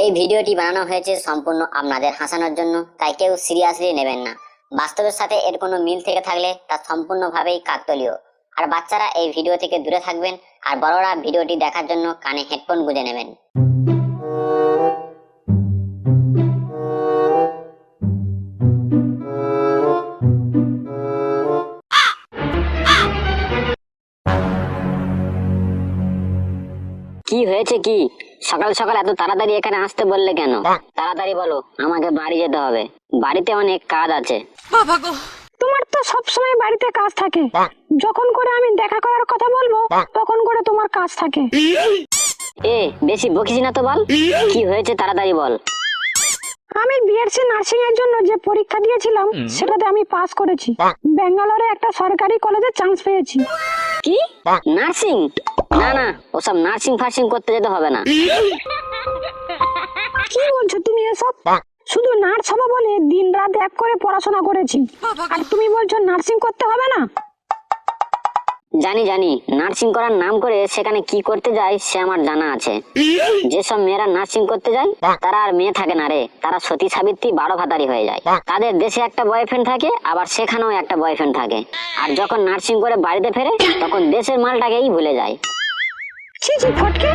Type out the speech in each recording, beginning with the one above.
এই ভিডিওটি বানানো হয়েছে সম্পূর্ণ আপনাদের হাসানোর জন্য, তাই কেউ সিরিয়াসলি নেবেন না। বাস্তবের সাথে এর কোনো মিল থেকে থাকলে তা সম্পূর্ণভাবেই কাকতালীয়। আর বাচ্চারা এই ভিডিও থেকে দূরে থাকবেন, আর বড়রা ভিডিওটি দেখার জন্য কানে হেডফোন গুঁজে নেবেন। কি হয়েছে কি? সকাল সকাল এত তাড়াতাড়ি এখানে আসতে বললে কেন? তাড়াতাড়ি বলো, আমাকে বাড়ি যেতে হবে, বাড়িতে অনেক কাজ আছে। বাবা গো, তোমার তো সবসময় বাড়িতে কাজ থাকে। যখন করে আমি দেখা করার কথা বলবো তখন করে তোমার কাজ থাকে। এ বেশি বকিস না তো, বল কি হয়েছে, তাড়াতাড়ি বল। আমি বিএসসি নার্সিং এর জন্য যে পরীক্ষা দিয়েছিলাম সেটাতে আমি পাস করেছি। ব্যাঙ্গালোরে একটা সরকারি কলেজে চান্স পেয়েছি। কি নার্সিং? না না, ওসব নার্সিং ফার্সিং করতে যেতে হবে না। কি বলছো তুমি এসব? শুধু নার্স হবো বলে দিন রাত এক করে পড়াশোনা করেছি, আর তুমি বলছো নার্সিং করতে হবে না? জানি জানি, নার্সিং করার নাম করে সেখানে কি করতে যায় সে আমার জানা আছে। যেসব মেয়েরা নার্সিং করতে যায় তারা আর মেয়ে থাকে না রে, তারা সতী সাবিত্রী 12 ভাতারি হয়ে যায়। তাদের দেশে একটা বয়ফ্রেন্ড থাকে, আবার সেখানেও একটা বয়ফ্রেন্ড থাকে। আর যখন নার্সিং করে বাড়িতে ফেরে তখন দেশের মালটাকেই ভুলে যায়। ছি ছি ফটকে,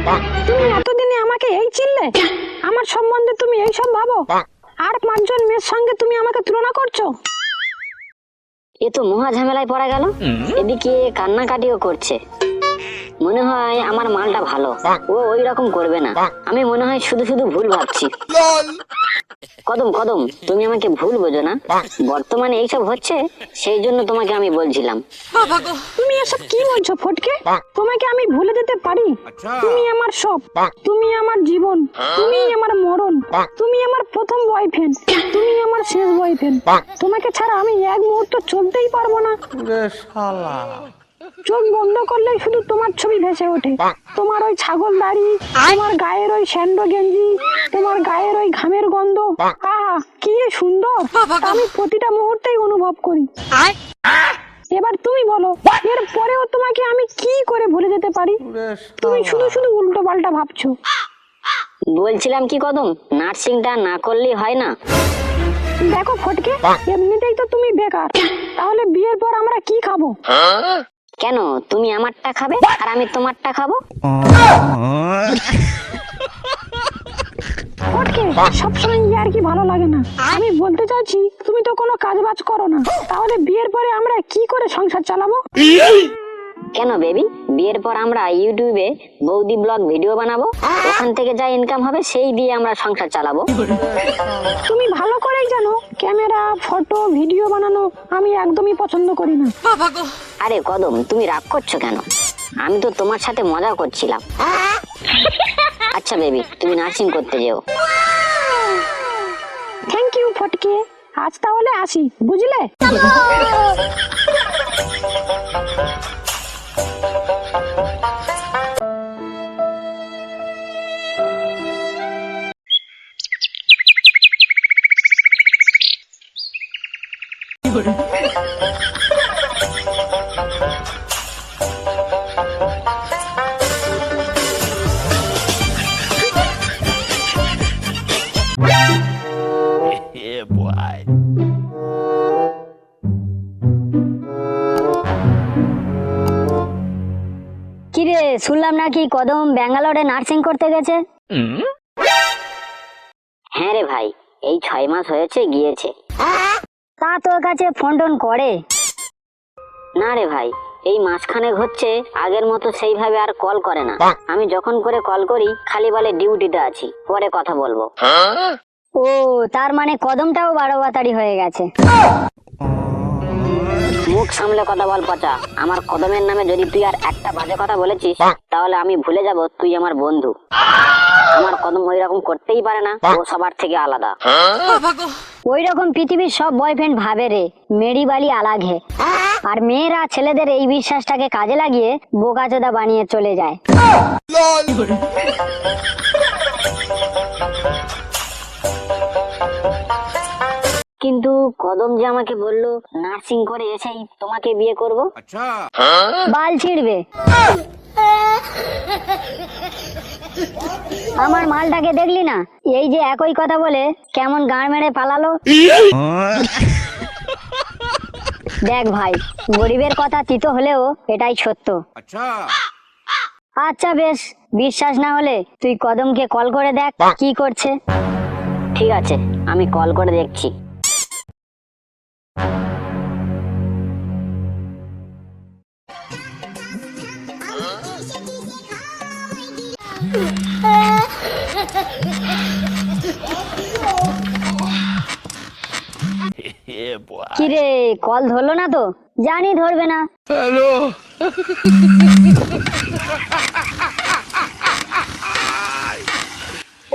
তুমি এতদিনে আমাকে এই চিনলে? আমার সম্বন্ধে তুমি এই সব ভাবো, আর 5 জন মেয়ের সঙ্গে তুমি আমাকে তুলনা করছো? এ তো মহা ঝামেলায় পড়া গেল। এদিকে কান্নাকাটিও করছে। মনে হয় আমার মালটা ভালো, ও ওই রকম করবে না। আমি মনে হয় শুধু শুধু ভুল ভাবছি। কদম কদম, তুমি আমাকে ভুল বোঝো না। বর্তমানে এইসব হচ্ছে, সেই জন্য তোমাকে আমি বলছিলাম। বাবা গো, তুমি এসব কি বলছো ফটকে? তোমাকে আমি ভুলে যেতে পারি? তুমি আমার সব, তুমি আমার জীবন, তুমি আমার মরণ, তুমি আমার প্রথম বয়ফ্রেন্ড, তুমি আমার শেষ বয়ফ্রেন্ড। তোমাকে ছাড়া আমি এক মুহূর্ত চলতেই পারবো না। চোখ বন্ধ করলেই শুধু তোমার ছবি ভেসে ওঠে। তোমার ওই ছাগল দাড়ি, তোমার গায়ের ওই স্যান্ডো গেঞ্জি, তোমার গায়ের ওই ঘামের গন্ধ, আহা কি যে সুন্দর, তা আমি প্রতিটা মুহূর্তেই অনুভব করি। এবার তুমি বলো, এর পরেও তোমাকে আমি কি করে ভুলে যেতে পারি? তুমি শুধু শুধু উল্টো পাল্টা ভাবছো। বলছিলাম কি কদম, নার্সিংটা না করলেই হয় না? দেখো ফটকে, এমনিতেই তো তুমি বেকার, তাহলে বিয়ের পর আমরা কি খাবো? কেন, তুমি আমারটা খাবে আর আমি তোমারটা খাবো? ফটকে, সবসময় আর কি ভালো লাগে না। আমি বলতে চাইছি তুমি তো কোনো কাজ বাজ করো না, তাহলে বিয়ের পরে আমরা কি করে সংসার চালাবো? কেন বেবি, বিয়ের পর আমরা ইউটিউবে বৌদি ব্লগ ভিডিও বানাবো, ওখান থেকে যা ইনকাম হবে সেই দিয়ে আমরা সংসার চালাবো। তুমি ভালো করেই জানো ক্যামেরা, ফটো, ভিডিও বানানো আমি একদমই পছন্দ করি না। বাবা গো, আরে কদম, তুমি রাগ করছো কেন? আমি তো তোমার সাথে মজা করছিলাম। আচ্ছা বেবি, তুমি নার্সিং করতে যেও। থ্যাংক ইউ ফটকে, আজ তাহলে আসি, বুঝলে? কিরে, শুনলাম নাকি কদম ব্যাঙ্গালোরে নার্সিং করতে গেছে? হ্যাঁ রে ভাই, এই 6 মাস হয়েছে গিয়েছে। তা তোর কাছে ফোন টোন করে? না রে ভাই, এই মাসখানেক হচ্ছে আগের মতো সেইভাবে আর কল করে না। আমি যখন করে কল করি খালি বলে ডিউটিতে আছি, পরে কথা বলবো। ও, তার মানে কদমটাও 12 ভাতারি হয়ে গেছে। মুখ সামলে কথা বল পচা। আমার কদমের নামে যদি তুই আর একটা বাজে কথা বলেছিস তাহলে আমি ভুলে যাব তুই আমার বন্ধু। আমার কদম ওই রকম করতেই পারে না, ও সবার থেকে আলাদা। বাবা গো, ওই রকম পৃথিবীর সব বয়ফ্রেন্ড ভাবে রে, মেরি বালি আলাগ হে। আর মেয়েরা ছেলেদের এই বিশ্বাসটাকে কাজে লাগিয়ে বোকাচোদা বানিয়ে চলে যায়। কিন্তু কদম যে আমাকে বললো নার্সিং করে এসেই তোমাকে বিয়ে করব। বাল ছিড়বে। আমার মালটাকে দেখলি না, এই যে একই কথা বলে কেমন গাঁড় মেরে পালালো। দেখ ভাই, গরিবের কথা তিতো হলেও এটাই সত্য। আচ্ছা বেশ, বিশ্বাস না হলে তুই কদমকে কল করে দেখ কি করছে। ঠিক আছে, আমি কল করে দেখছি। কিরে, কল ধরলো না তো? জানি ধরবে না।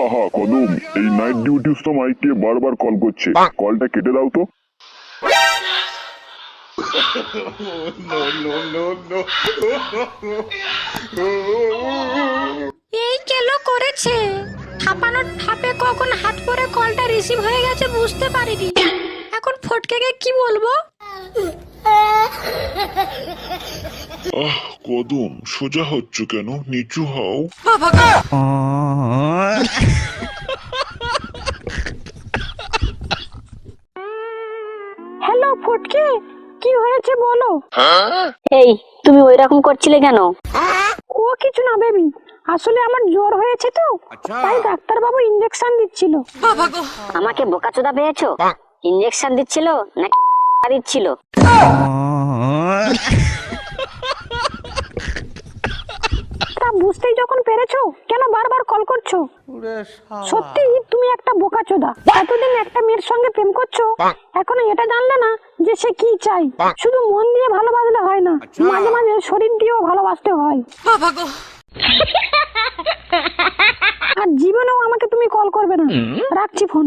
আহা কদম, এই নাইট ডিউটির সময় কে বারবার কল করছে? কলটা কেটে দাও তো। এই কেন করেছে? ঠাপানোর ঠাপে কখন হাত পরে কলটা রিসিভ হয়ে গেছে বুঝতে পারিনি। এখন ফটকেকে কি বলবো? আহ কদম, সোজা হচ্ছ কেন? নিচু হও। বাবা গো, হ্যালো ফটকে, কি হয়েছে বলো? এই, তুমি ওই রকম করছিলে কেন? ও কিছু না বেবি, আসলে আমার জ্বর হয়েছে তো, তাই ডাক্তারবাবু ইঞ্জেকশন দিচ্ছিল। বাবা গো, আমাকে বোকাচোদা পেয়েছো? ইঞ্জেকশন দিচ্ছিল নাকি দিচ্ছিল? তা বুঝতেই যখন পেরেছো, কেন বারবার কল করছো? সত্যি তুমি একটা বোকাচোদা। এতদিন একটা মেয়ের সঙ্গে প্রেম করছো, এখনো এটা জানলে না যে সে কি চাই। শুধু মন দিয়ে ভালোবাসলে হয় না, মাঝে মাঝে শরীর দিয়েও ভালোবাসতে হয়। বাবা গো, আর জীবনেও আমাকে তুমি কল করবে না। রাখছি ফোন।